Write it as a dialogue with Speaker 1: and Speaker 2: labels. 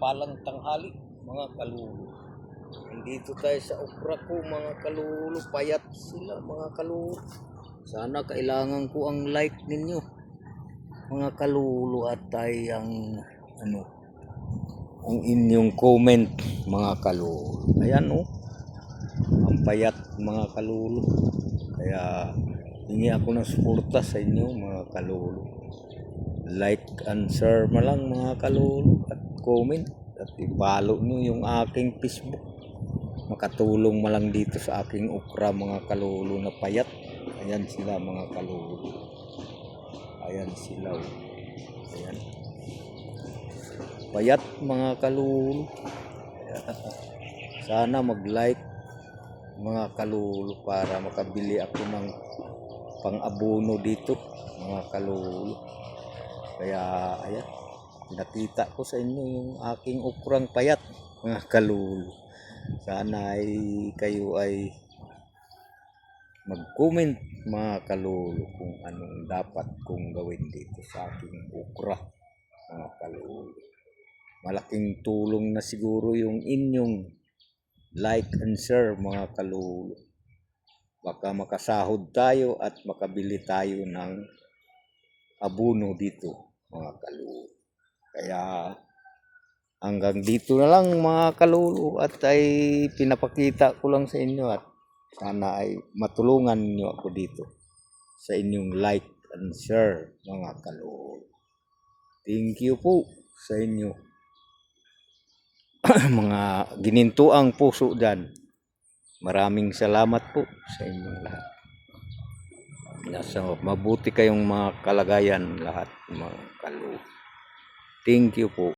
Speaker 1: mapagpalang tanghali mga kalulu. Nandito tayo sa okra ko mga kalulu. Payat sila mga kalulu. Sana kailangan ko ang like ninyo mga kalulu at ay ang ang inyong comment mga kalulu. Ayan ang payat mga kalulu. Kaya hingi ako ng suporta sa inyo mga kalulu. Like and share mo lang mga kalulu at comment at i-follow nyo yung aking Facebook. Makatulong mo lang dito sa aking okra mga kalulu na payat. Ayan sila mga kalulu. Ayan sila. Ayan. Payat mga kalulu. Sana mag-like mga kalulu para makabili ako ng pang-abono dito mga kalulu. Kaya ayan, nakita ko sa inyo yung aking okrang payat mga kalulu. Sana ay kayo ay mag-comment mga kalulu kung anong dapat kong gawin dito sa aking okra mga kalulu. Malaking tulong na siguro yung inyong like and share mga kalulu. Baka makasahod tayo at makabili tayo ng abono dito mga kalulu. Kaya hanggang dito na lang mga kalulu at ay pinapakita ko lang sa inyo at sana ay matulungan niyo ako dito sa inyong like and share mga kalulu. Thank you po sa inyo mga ginintuang puso dyan. Maraming salamat po sa inyong lahat. Nasa mabuti kayong mga kalagayan lahat mga kalulu. Thank you po.